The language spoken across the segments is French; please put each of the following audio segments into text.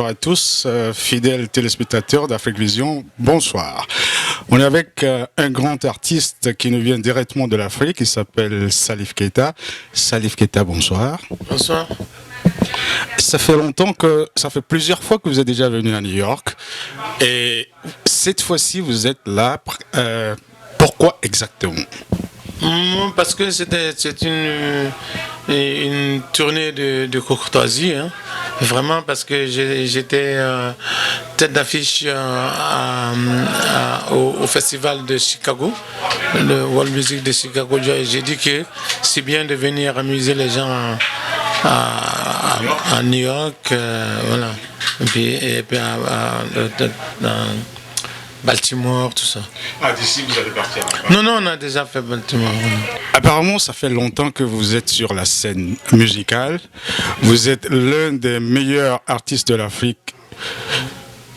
Bonjour à tous, fidèles téléspectateurs d'Afrique Vision, bonsoir. On est avec un grand artiste qui nous vient directement de l'Afrique, il s'appelle Salif Keita. Salif Keita, bonsoir. Bonsoir. Ça fait plusieurs fois que vous êtes déjà venu à New York et cette fois-ci vous êtes là. Pourquoi exactement? Parce que c'est une tournée de courtoisie, hein. Vraiment parce que j'étais tête d'affiche au festival de Chicago, le World Music de Chicago. J'ai dit que c'est bien de venir amuser les gens à New York, voilà. Et puis dans Baltimore, tout ça. Ah, d'ici vous allez partir là-bas? Non, on a déjà fait Baltimore. Apparemment, ça fait longtemps que vous êtes sur la scène musicale. Vous êtes l'un des meilleurs artistes de l'Afrique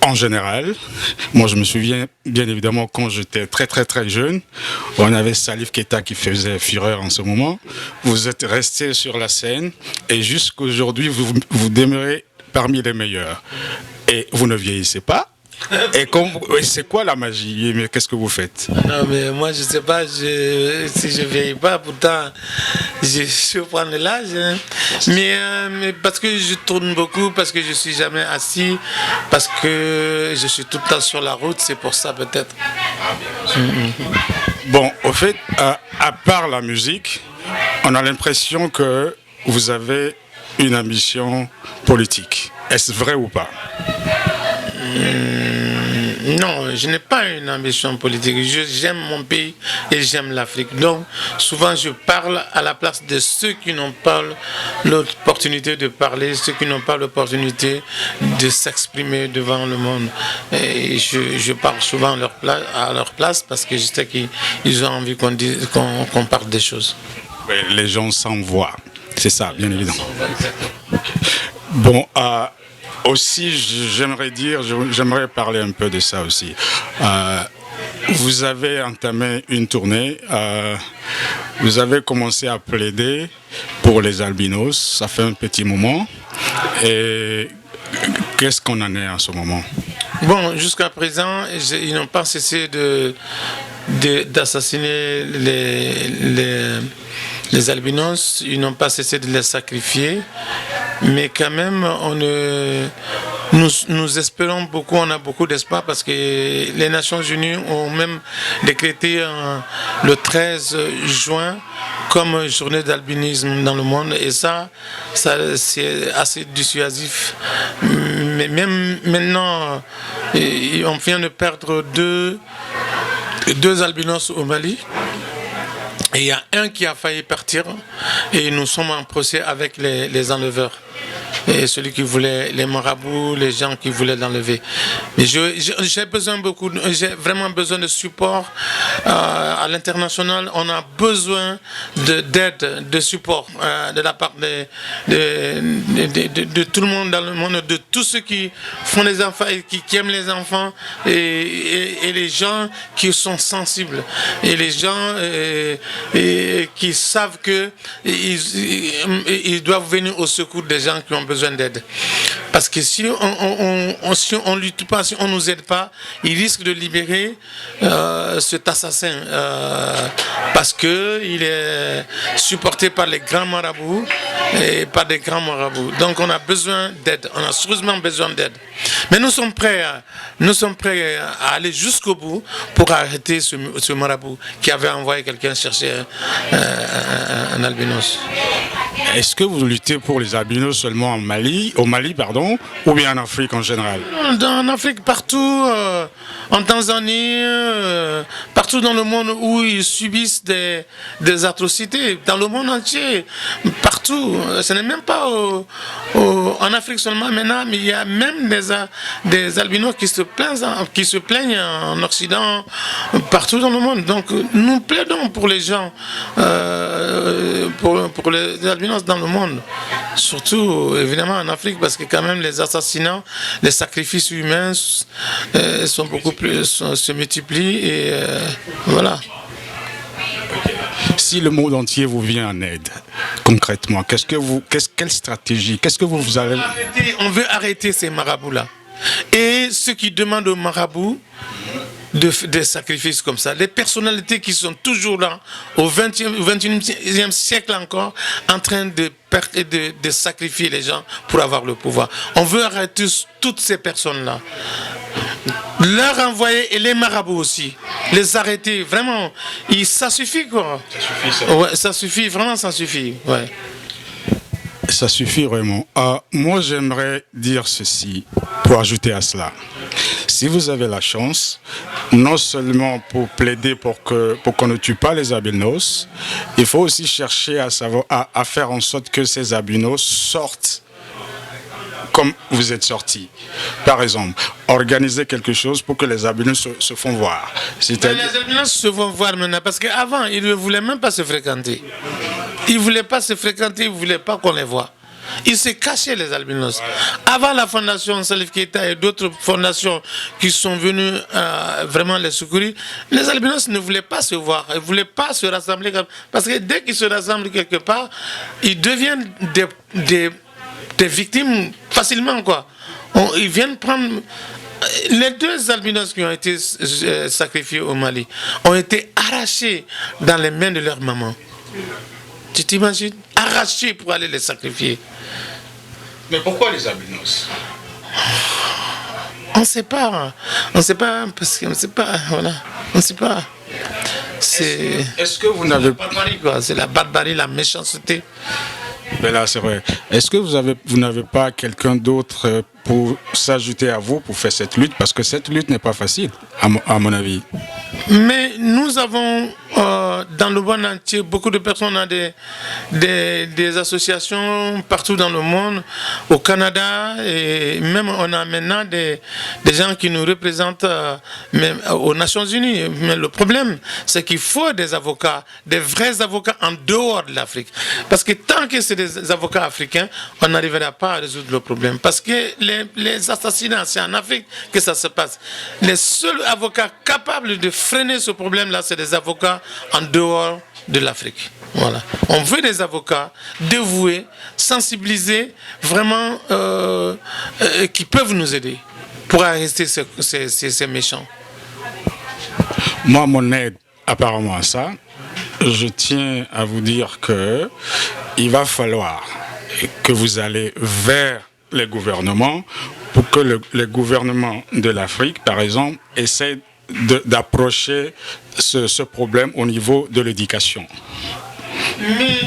en général. Moi, je me souviens, bien évidemment, quand j'étais très jeune, on avait Salif Keita qui faisait fureur en ce moment. Vous êtes resté sur la scène et jusqu'aujourd'hui, vous demeurez parmi les meilleurs. Et vous ne vieillissez pas. Et c'est quoi la magie? Mais qu'est-ce que vous faites? Non, mais moi, je sais pas si je ne vieillis pas, pourtant, je prends de l'âge. Hein. Mais parce que je tourne beaucoup, parce que je ne suis jamais assis, parce que je suis tout le temps sur la route, c'est pour ça peut-être. Bon, au fait, à part la musique, on a l'impression que vous avez une ambition politique. Est-ce vrai ou pas? Non, je n'ai pas une ambition politique. J'aime mon pays et j'aime l'Afrique. Donc, souvent, je parle à la place de ceux qui n'ont pas l'opportunité de parler, ceux qui n'ont pas l'opportunité de s'exprimer devant le monde. Et je parle souvent à leur place parce que je sais qu'ils ont envie qu'on parle des choses. Oui, les gens s'envoient. C'est ça, bien évidemment. Bon, aussi, j'aimerais parler un peu de ça aussi. Vous avez entamé une tournée, vous avez commencé à plaider pour les albinos, ça fait un petit moment. Et qu'est-ce qu'on en est en ce moment? Bon, jusqu'à présent, ils n'ont pas cessé d'assassiner les albinos, ils n'ont pas cessé de les sacrifier, mais quand même, nous espérons beaucoup, on a beaucoup d'espoir parce que les Nations Unies ont même décrété le 13 juin comme journée d'albinisme dans le monde et ça c'est assez dissuasif. Mais même maintenant, on vient de perdre deux albinos au Mali. Et il y a un qui a failli partir et nous sommes en procès avec les enleveurs. Et celui qui voulait, les marabouts, les gens qui voulaient l'enlever. Mais j'ai vraiment besoin de support à l'international. On a besoin d'aide, de support de la part de tout le monde dans le monde, de tous ceux qui font les enfants et qui aiment les enfants et les gens qui sont sensibles et les gens qui savent qu'ils doivent venir au secours des gens qui ont besoin d'aide. Parce que si on lutte pas, si on nous aide pas, ils risquent de libérer cet assassin parce que il est supporté par les grands marabouts et par des grands marabouts. Donc on a besoin d'aide, on a sérieusement besoin d'aide. Mais nous sommes prêts à aller jusqu'au bout pour arrêter ce marabout qui avait envoyé quelqu'un chercher un albinos. Est-ce que vous luttez pour les albinos seulement au Mali, ou bien en Afrique en général? En Afrique, partout, en Tanzanie, partout dans le monde où ils subissent des atrocités, dans le monde entier, partout. Ce n'est même pas en Afrique seulement maintenant, mais il y a même des albinos qui se plaignent en Occident, partout dans le monde. Donc nous plaidons pour les gens, pour les albinos dans le monde, surtout évidemment en Afrique, parce que quand même les assassinats, les sacrifices humains sont beaucoup plus, se multiplient et voilà. si le monde entier vous vient en aide, concrètement, quelle stratégie, qu'est-ce que vous allez... On veut arrêter ces marabouts-là. Et ceux qui demandent aux marabouts des sacrifices comme ça, les personnalités qui sont toujours là, au XXIe siècle encore, en train de sacrifier les gens pour avoir le pouvoir. On veut arrêter toutes ces personnes-là. Leur envoyer, et les marabouts aussi, les arrêter, vraiment, ça suffit quoi. Ça suffit, ça. Ouais, ça suffit, vraiment ça suffit. Ouais. Ça suffit vraiment. Moi, j'aimerais dire ceci pour ajouter à cela. Si vous avez la chance, non seulement pour plaider pour qu'on ne tue pas les albinos, il faut aussi chercher à faire en sorte que ces albinos sortent comme vous êtes sortis. Par exemple, organiser quelque chose pour que les albinos se font voir. Les albinos se font voir maintenant, parce qu'avant, ils ne voulaient même pas se fréquenter. Ils ne voulaient pas se fréquenter, ils ne voulaient pas qu'on les voie. Ils se cachaient, les albinos. Avant la fondation Salif Keita et d'autres fondations qui sont venues vraiment les secourir, les albinos ne voulaient pas se voir, ils ne voulaient pas se rassembler. Parce que dès qu'ils se rassemblent quelque part, ils deviennent des victimes facilement, quoi. Ils viennent prendre... Les 2 albinos qui ont été sacrifiés au Mali ont été arrachés dans les mains de leur maman. Tu t'imagines? Arrachés pour aller les sacrifier. Mais pourquoi les albinos? On ne sait pas. On ne sait pas, parce qu'on ne sait pas. Voilà. On ne sait pas. Est-ce que vous n'avez pas... C'est la barbarie, la méchanceté. Mais là, c'est vrai. Est-ce que vous n'avez pas quelqu'un d'autre pour s'ajouter à vous pour faire cette lutte? Parce que cette lutte n'est pas facile, à mon avis. Mais nous avons dans le monde entier beaucoup de personnes, ont des associations partout dans le monde, au Canada, et même on a maintenant des gens qui nous représentent même aux Nations Unies. Mais le problème, c'est qu'il faut des avocats, des vrais avocats en dehors de l'Afrique. Parce que tant que c'est des avocats africains, on n'arrivera pas à résoudre le problème. Parce que les assassinats, c'est en Afrique que ça se passe. Les seuls avocats capables de freiner ce problème-là, c'est des avocats en dehors de l'Afrique. Voilà. On veut des avocats dévoués, sensibilisés, vraiment qui peuvent nous aider pour arrêter ces méchants. Moi, mon aide, apparemment à ça, je tiens à vous dire que il va falloir que vous allez vers les gouvernements pour que les gouvernements de l'Afrique, par exemple, essaient d'approcher ce problème au niveau de l'éducation. Mais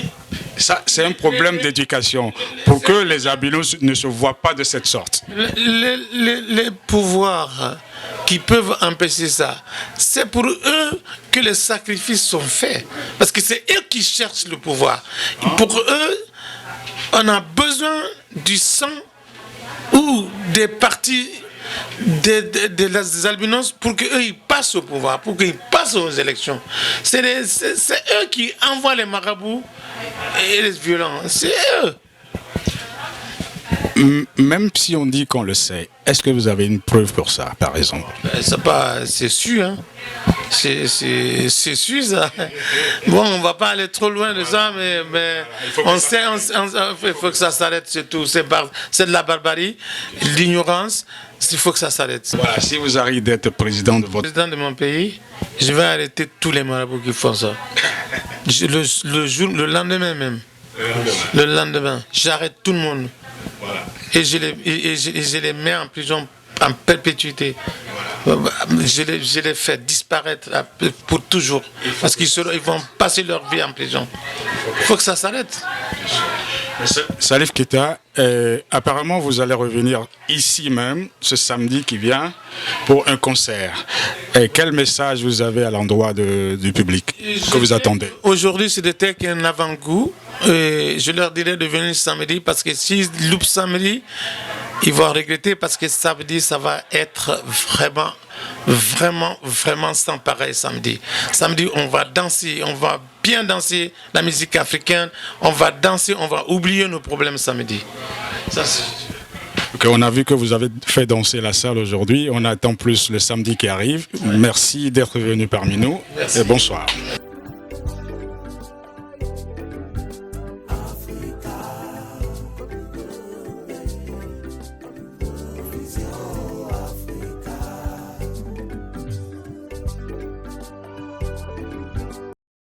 ça, c'est un problème d'éducation pour que les albinos ne se voient pas de cette sorte. Les pouvoirs qui peuvent empêcher ça, c'est pour eux que les sacrifices sont faits. Parce que c'est eux qui cherchent le pouvoir. Pour eux, on a besoin du sang ou des partis des albinos pour qu'eux ils passent au pouvoir, pour qu'ils passent aux élections. C'est eux qui envoient les marabouts et les violents. C'est eux. Même si on dit qu'on le sait, est-ce que vous avez une preuve pour ça, par exemple? C'est sûr, hein. C'est sûr ça. Bon, on va pas aller trop loin de ça, mais on sait, il faut que ça s'arrête, c'est tout. C'est de la barbarie, l'ignorance. Il faut que ça s'arrête. Voilà, si vous arrivez d'être président de mon pays, je vais arrêter tous les marabouts qui font ça. Le lendemain même. Le lendemain, j'arrête tout le monde. Voilà. Et je les mets en prison en perpétuité. Voilà. Je les fais disparaître pour toujours. Parce qu'ils vont passer leur vie en prison. Il faut que ça s'arrête. Salif Keita, apparemment vous allez revenir ici même, ce samedi qui vient, pour un concert. Quel message vous avez à l'endroit du public que vous attendez? Aujourd'hui, c'était qu'un avant-goût. Je leur dirais de venir samedi, parce que s'ils loupent samedi, ils vont regretter, parce que samedi, ça va être vraiment sans pareil samedi. Samedi, on va danser, on va bien danser la musique africaine, on va danser, on va oublier nos problèmes samedi. Ça, okay, on a vu que vous avez fait danser la salle aujourd'hui, on attend plus le samedi qui arrive. Merci d'être venu parmi nous. Merci. Et bonsoir.